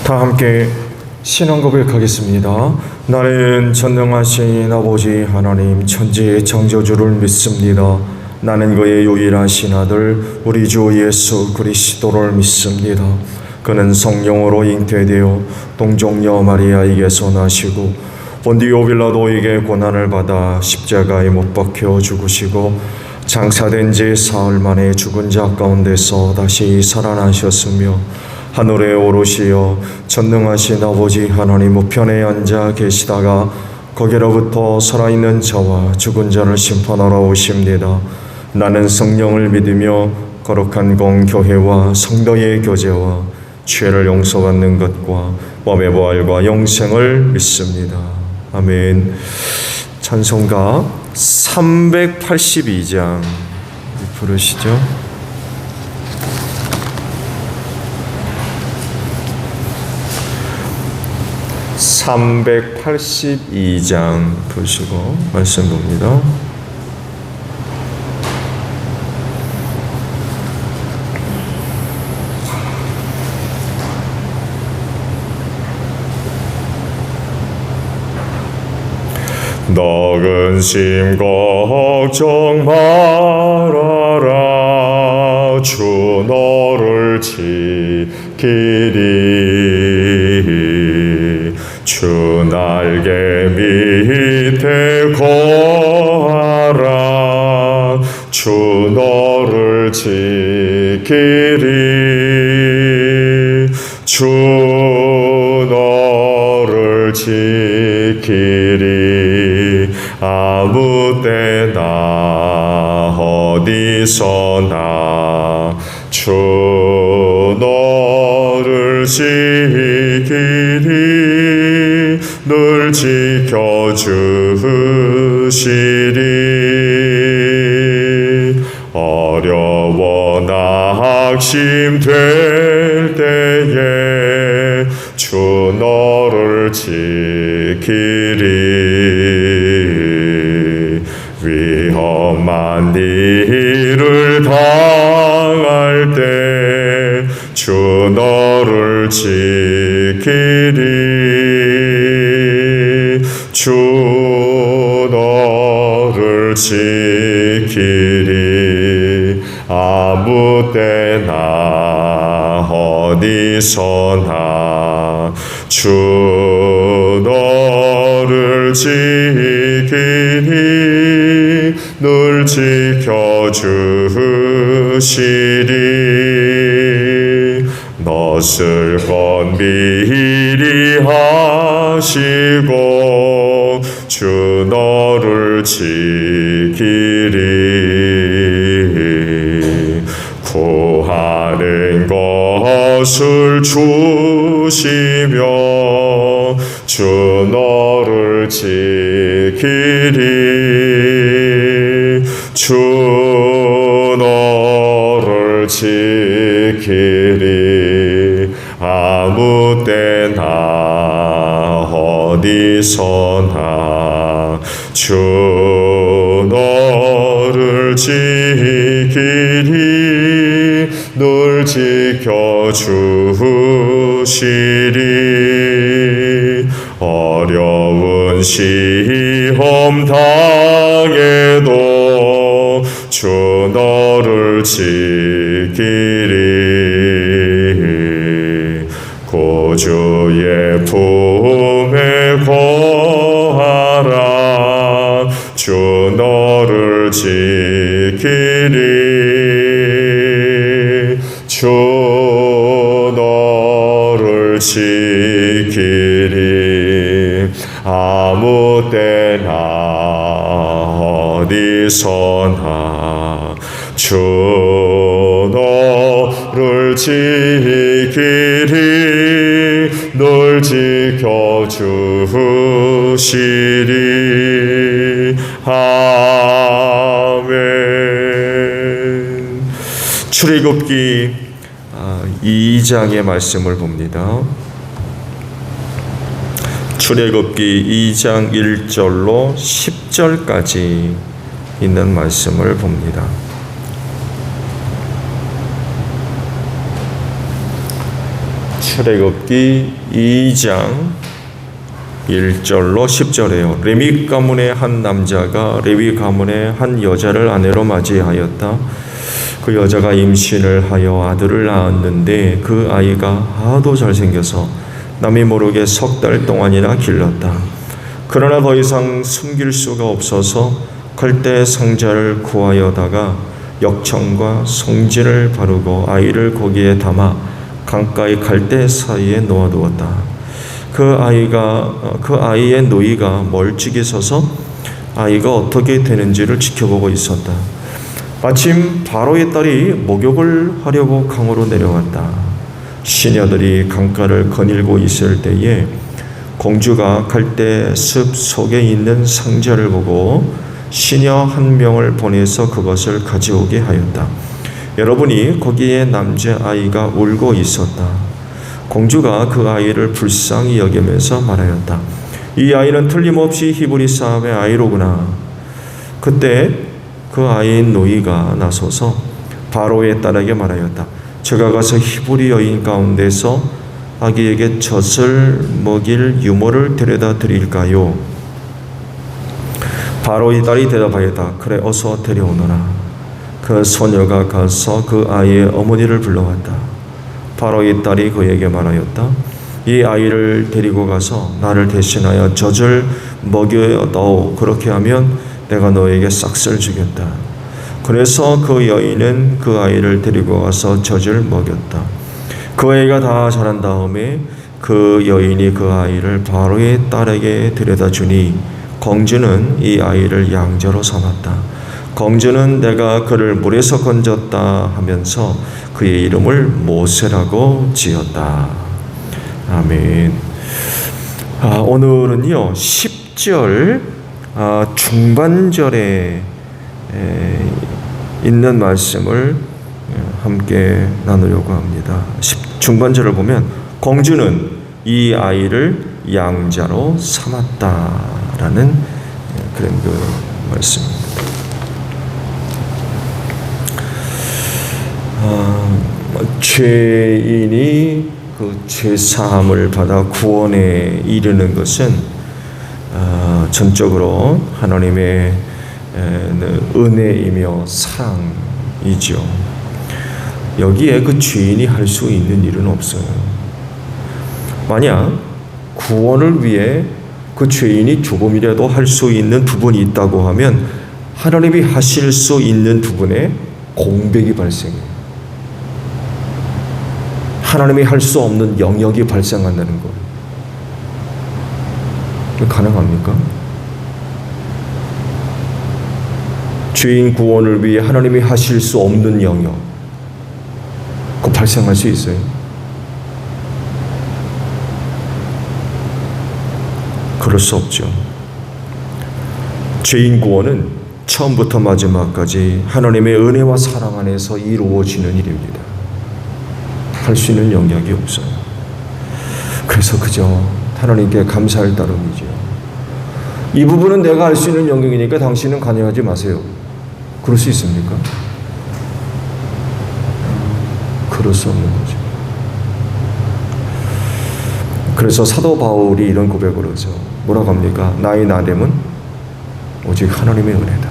다 함께 신앙 고백하겠습니다. 나는 전능하신 아버지 하나님 천지의 창조주를 믿습니다. 나는 그의 유일하신 아들 우리 주 예수 그리스도를 믿습니다. 그는 성령으로 잉태되어 동정녀 마리아에게서 나시고 본디오 빌라도에게 고난을 받아 십자가에 못 박혀 죽으시고 장사된 지 사흘 만에 죽은 자 가운데서 다시 살아나셨으며 하늘에 오르시어 전능하신 아버지 하나님 우편에 앉아 계시다가 거기로부터 살아있는 자와 죽은 자를 심판하러 오십니다. 나는 성령을 믿으며 거룩한 공교회와 성도의 교제와 죄를 용서받는 것과 몸의 부활과 영생을 믿습니다. 아멘. 찬송가 382장 부르시죠. 382장 보시고 말씀 봅니다. 너 근심 걱정 말아라. 주 너를 지키리. 주 날개 밑에 거하라. 주 너를 지키리. 주 너를 지키리. 아무 때나 어디서나 주 너를 지키리. 늘 지켜주시리. 어려워 낙심될 때에 주 너를 지키리. 위험한 일을 당할 때 주 너를 지키리. 주 너를 지키리. 아무 때나 어디서나 주 너를 지키리. 늘 지켜주시리. 넛을 건 미리 하시고 주 너를 지키리. 구하는 것을 주시며 주 너를 지키리. 주 너를 지키리. 아무 때나 어디서나 주 너를 지키리. 늘 지켜주시리. 어려운 시험 당해도 주 너를 지키리. 구주의 품에 거하라. 주 너를 지키리. 주 너를 지키리. 아무 때나 어디서나 주 너를 지키리. 늘 지켜주시리. 아멘. 출애굽기 2장의 말씀을 봅니다. 출애굽기 2장 1절로 10절까지 있는 말씀을 봅니다. 출애굽기 2장 1절로 10절에요. 레위 가문의 한 남자가 레위 가문의 한 여자를 아내로 맞이하였다. 그 여자가 임신을 하여 아들을 낳았는데 그 아이가 하도 잘생겨서 남이 모르게 3달 동안이나 길렀다. 그러나 더 이상 숨길 수가 없어서 갈대 상자를 구하여다가 역청과 송진을 바르고 아이를 거기에 담아 강가의 갈대 사이에 놓아두었다. 그 아이의 노이가 멀찍이 서서 아이가 어떻게 되는지를 지켜보고 있었다. 마침 바로의 딸이 목욕을 하려고 강으로 내려왔다. 시녀들이 강가를 거닐고 있을 때에 공주가 갈대 숲 속에 있는 상자를 보고 시녀 한 명을 보내서 그것을 가져오게 하였다. 여러분이 거기에 남자아이가 울고 있었다. 공주가 그 아이를 불쌍히 여기면서 말하였다. 이 아이는 틀림없이 히브리 사람의 아이로구나. 그때 그 아이인 노이가 나서서 바로의 딸에게 말하였다. 제가 가서 히브리 여인 가운데서 아기에게 젖을 먹일 유모를 데려다 드릴까요? 바로의 딸이 대답하였다. 그래, 어서 데려오너라. 그 소녀가 가서 그 아이의 어머니를 불러왔다. 바로의 딸이 그에게 말하였다. 이 아이를 데리고 가서 나를 대신하여 젖을 먹여다오. 그렇게 하면 내가 너에게 싹쓸 주겠다. 그래서 그 여인은 그 아이를 데리고 가서 젖을 먹였다. 그 아이가 다 자란 다음에 그 여인이 그 아이를 바로의 딸에게 데려다 주니 공주는 이 아이를 양자로 삼았다. 공주는 내가 그를 물에서 건졌다 하면서 그의 이름을 모세라고 지었다. 아멘. 오늘은요 10절 중반절에 있는 말씀을 함께 나누려고 합니다. 중반절을 보면 공주는 이 아이를 양자로 삼았다라는 그런 말씀입니다. 죄인이 그 죄사함을 받아 구원에 이르는 것은 전적으로 하나님의 은혜이며 사랑이죠. 여기에 그 죄인이 할 수 있는 일은 없어요. 만약 구원을 위해 그 죄인이 조금이라도 할 수 있는 부분이 있다고 하면 하나님이 하실 수 있는 부분에 공백이 발생해요. 하나님이 할 수 없는 영역이 발생한다는 거예요. 가능합니까? 죄인 구원을 위해 하나님이 하실 수 없는 영역, 그거 발생할 수 있어요? 그럴 수 없죠. 죄인 구원은 처음부터 마지막까지 하나님의 은혜와 사랑 안에서 이루어지는 일입니다. 할 수 있는 영역이 없어요. 그래서 그저 하나님께 감사할 따름이죠. 이 부분은 내가 할 수 있는 영역이니까 당신은 관여하지 마세요. 그럴 수 있습니까? 그럴 수 없는 거죠. 그래서 사도 바울이 이런 고백을 하죠. 뭐라고 합니까? 나의 나됨은 오직 하나님의 은혜다.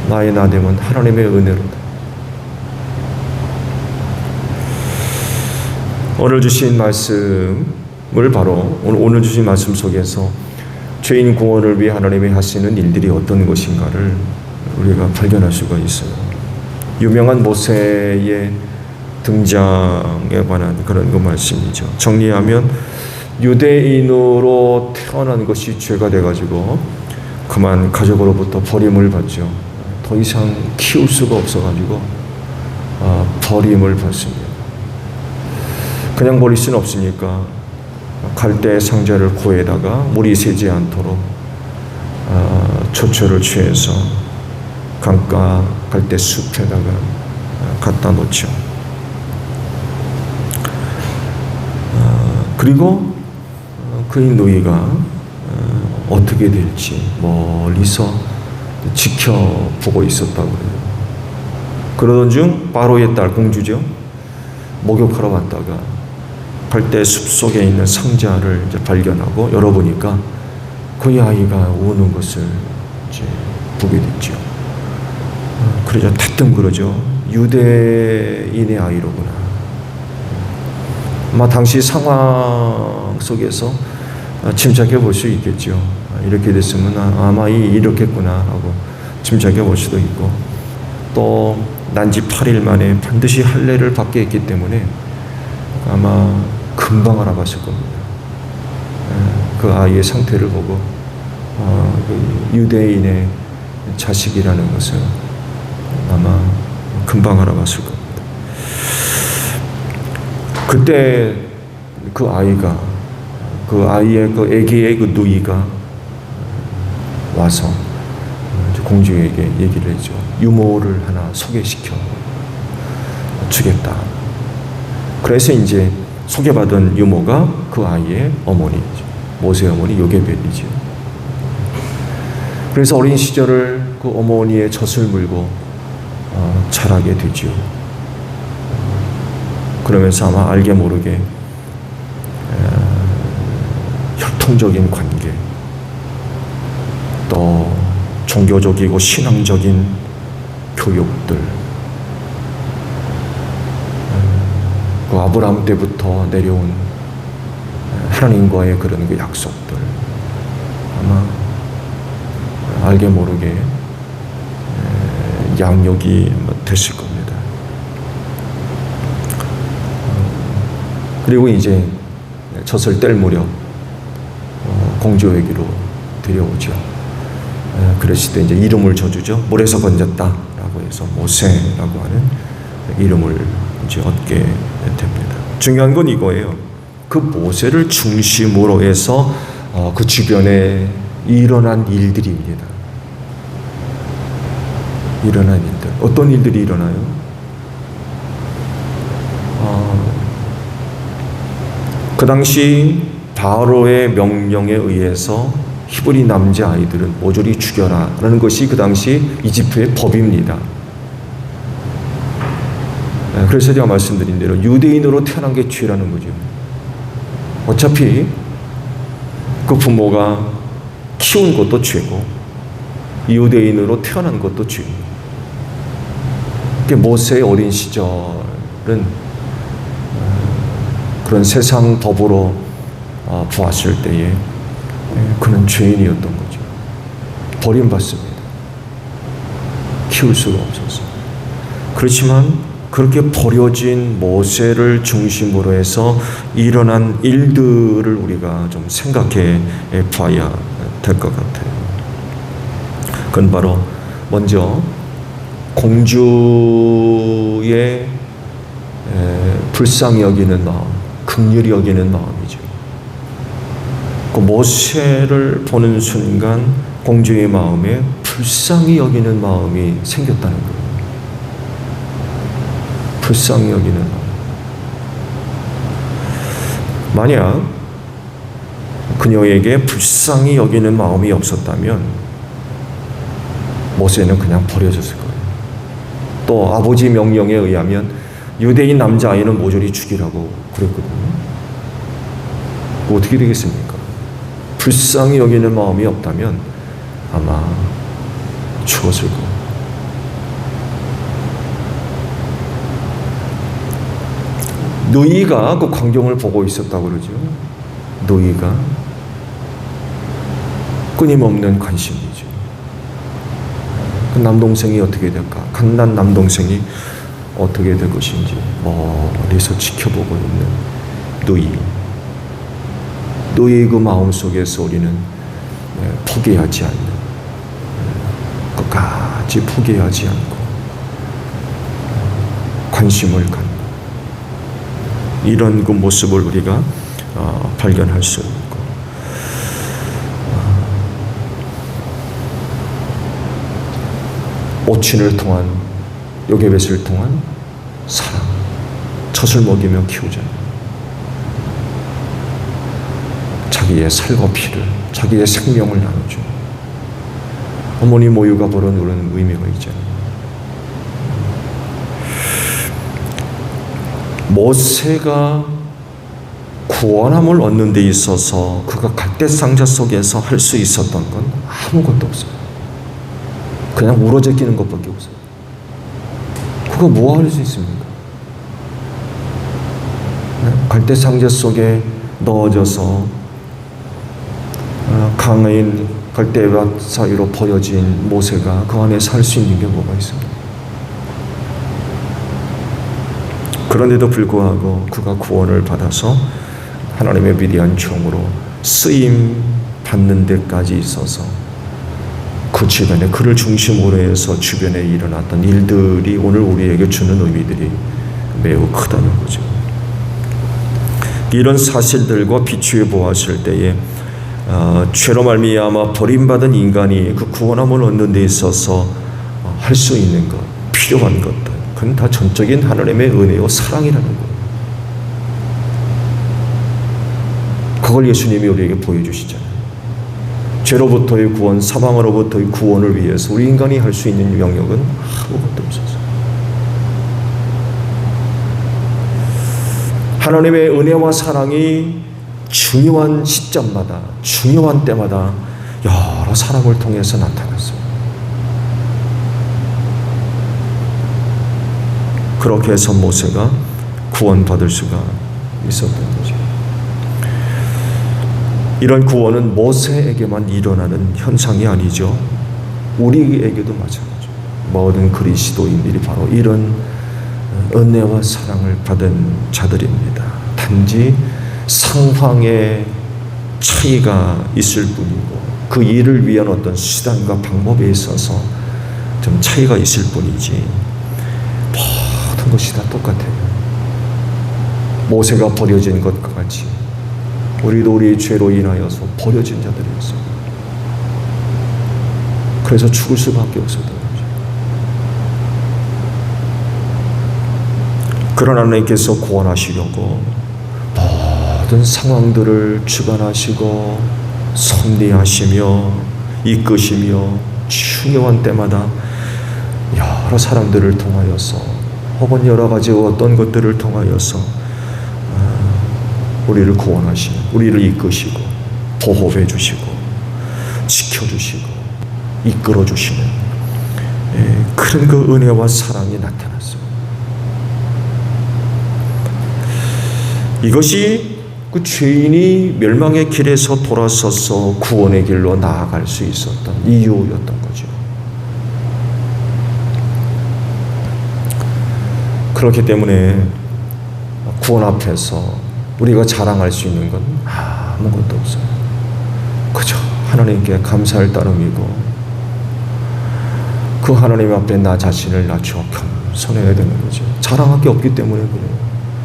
나의 나됨은 하나님의 은혜로다. 오늘 주신 말씀을 바로 오늘 주신 말씀 속에서 죄인 구원을 위해 하나님이 하시는 일들이 어떤 것인가를 우리가 발견할 수가 있어요. 유명한 모세의 등장에 관한 그런 그 말씀이죠. 정리하면 유대인으로 태어난 것이 죄가 돼가지고 그만 가족으로부터 버림을 받죠. 더 이상 키울 수가 없어가지고 버림을 받습니다. 그냥 버릴 수는 없으니까 갈대 상자를 고에다가 물이 새지 않도록 조처를 취해서 강가 갈대 숲에다가 갖다 놓죠. 그리고 그의 노이가 어떻게 될지 멀리서 지켜보고 있었다고 해요. 그러던 중 바로의 딸 공주죠. 목욕하러 왔다가 갈대 숲속에 있는 상자를 이제 발견하고 열어보니까 그 아이가 우는 것을 이제 보게 됐죠. 그러자 대뜸 그러죠. 유대인의 아이로구나. 아마 당시 상황 속에서 짐작해 볼 수 있겠죠. 이렇게 됐으면 아마 이렇겠구나 하고 짐작해 볼 수도 있고, 또 난지 8일 만에 반드시 할례를 받게 했기 때문에 아마 금방 알아봤을 겁니다. 그 아이의 상태를 보고 그 유대인의 자식이라는 것을 아마 금방 알아봤을 겁니다. 그때 그 아이의 그 아기의 그 누이가 와서 공주에게 얘기를 했죠. 유모를 하나 소개시켜 주겠다. 그래서 이제 소개받은 유모가 그 아이의 어머니죠. 모세 어머니 요게벳이죠. 그래서 어린 시절을 그 어머니의 젖을 물고 자라게 되죠. 그러면서 아마 알게 모르게 혈통적인 관계, 또 종교적이고 신앙적인 교육들, 그 아브라함 때부터 내려온 하나님과의 그런 그 약속들, 아마 알게 모르게 양육이 됐을 겁니다. 그리고 이제 젖을 뗄 무렵 공주에게로 데려오죠. 그랬을 때 이제 이름을 줘주죠. 물에서 건졌다라고 해서 모세라고 하는 이름을 이제 얻게 됩니다. 중요한 건 이거예요. 그 모세를 중심으로 해서 그 주변에 일어난 일들입니다. 일어난 일들. 어떤 일들이 일어나요? 그 당시 바로의 명령에 의해서 히브리 남자 아이들은 모조리 죽여라라는 것이 그 당시 이집트의 법입니다. 그래서 제가 말씀드린 대로 유대인으로 태어난 게 죄라는 거죠. 어차피 그 부모가 키운 것도 죄고 유대인으로 태어난 것도 죄고, 모세의 어린 시절은 그런 세상 법으로 보았을 때에 그는 죄인이었던 거죠. 버림받습니다. 키울 수가 없었어요. 그렇지만 그렇게 버려진 모세를 중심으로 해서 일어난 일들을 우리가 좀 생각해 봐야 될 것 같아요. 그건 바로 먼저 공주의 불쌍히 여기는 마음, 긍휼히 여기는 마음이죠. 그 모세를 보는 순간 공주의 마음에 불쌍히 여기는 마음이 생겼다는 거예요. 불쌍히 여기는 마음. 만약 그녀에게 불쌍히 여기는 마음이 없었다면 모세는 그냥 버려졌을 거예요. 또 아버지 명령에 의하면 유대인 남자아이는 모조리 죽이라고 그랬거든요. 어떻게 되겠습니까? 불쌍히 여기는 마음이 없다면 아마 죽었을 거예요. 누이가 그 광경을 보고 있었다고 그러죠. 누이가 끊임없는 관심이죠. 그 남동생이 어떻게 될까? 갓난 남동생이 어떻게 될 것인지 멀리서 지켜보고 있는 누이의 그 마음 속에서 우리는 포기하지 않는, 끝까지 포기하지 않고 관심을 갖는 이런 그 모습을 우리가 발견할 수 있고, 오친을 통한, 요게벳을 통한 사랑, 젖을 먹이며 키우자. 자기의 살과 피를, 자기의 생명을 나누죠. 어머니 모유가 보는 그런 의미가 있잖아요. 모세가 구원함을 얻는 데 있어서 그가 갈대상자 속에서 할 수 있었던 건 아무것도 없어요. 그냥 울어제끼는 것밖에 없어요. 그거 뭐 할 수 있습니까? 갈대상자 속에 넣어져서 강인 갈대밭 사이로 버려진 모세가 그 안에서 할 수 있는 게 뭐가 있습니까? 그런데도 불구하고 그가 구원을 받아서 하나님의 위대한 종으로 쓰임 받는 데까지 있어서 그 주변에 그를 중심으로 해서 주변에 일어났던 일들이 오늘 우리에게 주는 의미들이 매우 크다는 거죠. 이런 사실들과 비추어 보았을 때에 죄로 말미암아 버림받은 인간이 그 구원함을 얻는 데 있어서 할 수 있는 것, 필요한 것들, 그건 다 전적인 하나님의 은혜와 사랑이라는 거예요. 그걸 예수님이 우리에게 보여주시잖아요. 죄로부터의 구원, 사망으로부터의 구원을 위해서 우리 인간이 할 수 있는 영역은 아무것도 없었어요. 하나님의 은혜와 사랑이 중요한 시점마다, 중요한 때마다 여러 사람을 통해서 나타났어요. 그렇게 해서 모세가 구원받을 수가 있었던 거죠. 이런 구원은 모세에게만 일어나는 현상이 아니죠. 우리에게도 마찬가지죠. 모든 그리스도인들이 바로 이런 은혜와 사랑을 받은 자들입니다. 단지 상황의 차이가 있을 뿐이고 그 일을 위한 어떤 수단과 방법에 있어서 좀 차이가 있을 뿐이지 모든 것이 다 똑같아요. 모세가 버려진 것과 같이 우리도 우리의 죄로 인하여서 버려진 자들이었어요. 그래서 죽을 수밖에 없었던 거죠. 그러나 하나님께서 구원하시려고 모든 상황들을 주관하시고 섭리하시며 이끄시며 중요한 때마다 여러 사람들을 통하여서 혹은 여러 가지 어떤 것들을 통하여서 우리를 구원하시고 우리를 이끄시고 보호해 주시고 지켜주시고 이끌어 주시는 그런 그 은혜와 사랑이 나타났어요. 이것이 그 죄인이 멸망의 길에서 돌아서서 구원의 길로 나아갈 수 있었던 이유였던 거죠. 그렇기 때문에 구원 앞에서 우리가 자랑할 수 있는 건 아무것도 없어요. 그저 하나님께 감사할 따름이고 그 하나님 앞에 나 자신을 낮춰 겸손해야 되는 거죠. 자랑할 게 없기 때문에 그래요.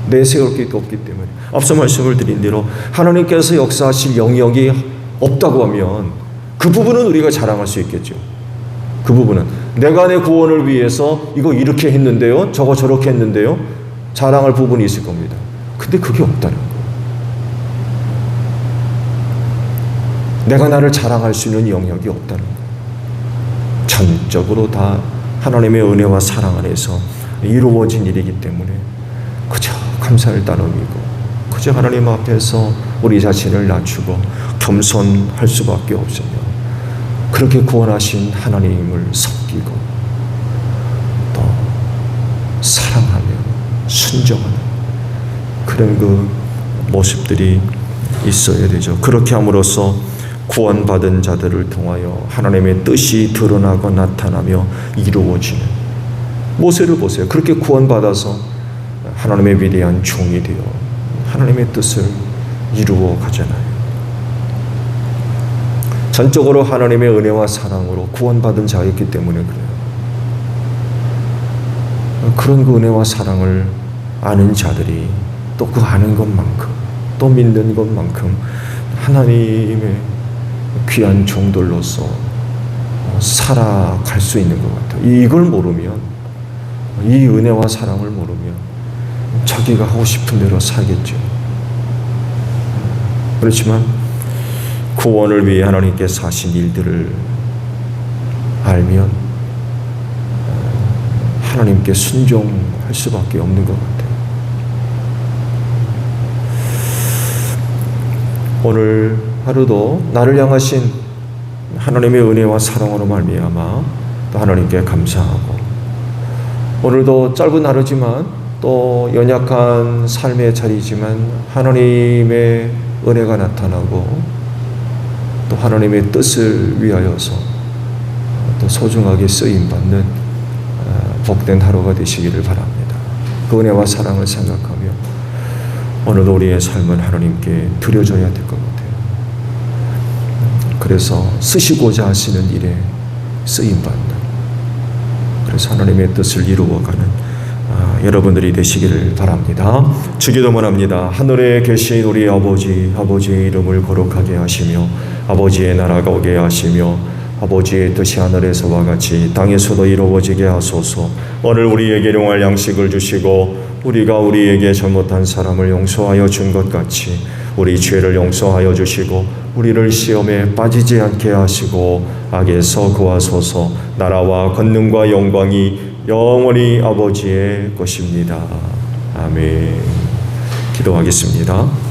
내세울 게 없기 때문에. 앞서 말씀을 드린 대로 하나님께서 역사하실 영역이 없다고 하면 그 부분은 우리가 자랑할 수 있겠죠. 그 부분은 내가 내 구원을 위해서 이거 이렇게 했는데요, 저거 저렇게 했는데요, 자랑할 부분이 있을 겁니다. 근데 그게 없다는 거예요. 내가 나를 자랑할 수 있는 영역이 없다는 거예요. 전적으로 다 하나님의 은혜와 사랑 안에서 이루어진 일이기 때문에 그저 감사할 따름이고 그저 하나님 앞에서 우리 자신을 낮추고 겸손할 수밖에 없으며 그렇게 구원하신 하나님을 섬기고 또 사랑하며 순종하는 그런 그 모습들이 있어야 되죠. 그렇게 함으로써 구원받은 자들을 통하여 하나님의 뜻이 드러나고 나타나며 이루어지는 모세를 보세요. 그렇게 구원받아서 하나님의 위대한 종이 되어 하나님의 뜻을 이루어 가잖아요. 전적으로 하나님의 은혜와 사랑으로 구원받은 자였기 때문에 그래요. 그런 그 은혜와 사랑을 아는 자들이 또 그 아는 것만큼 또 믿는 것만큼 하나님의 귀한 종들로서 살아갈 수 있는 것 같아요. 이걸 모르면, 이 은혜와 사랑을 모르면 자기가 하고 싶은 대로 살겠죠. 그렇지만 구원을 위해 하나님께서 하신 일들을 알면 하나님께 순종할 수밖에 없는 것 같아요. 오늘 하루도 나를 향하신 하나님의 은혜와 사랑으로 말미암아 또 하나님께 감사하고, 오늘도 짧은 하루지만 또 연약한 삶의 자리지만 하나님의 은혜가 나타나고 또 하나님의 뜻을 위하여서 또 소중하게 쓰임받는 복된 하루가 되시기를 바랍니다. 그 은혜와 사랑을 생각하며 오늘도 우리의 삶은 하나님께 드려져야 될 것 같아요. 그래서 쓰시고자 하시는 일에 쓰임받는, 그래서 하나님의 뜻을 이루어가는 여러분들이 되시기를 바랍니다. 주기도문 합니다. 하늘에 계신 우리 아버지, 아버지의 이름을 거룩하게 하시며 아버지의 나라가 오게 하시며 아버지의 뜻이 하늘에서와 같이 땅에서도 이루어지게 하소서. 오늘 우리에게 일용할 양식을 주시고 우리가 우리에게 잘못한 사람을 용서하여 준 것 같이 우리 죄를 용서하여 주시고 우리를 시험에 빠지지 않게 하시고 악에서 구하소서. 나라와 권능과 영광이 영원히 아버지의 것입니다. 아멘. 기도하겠습니다.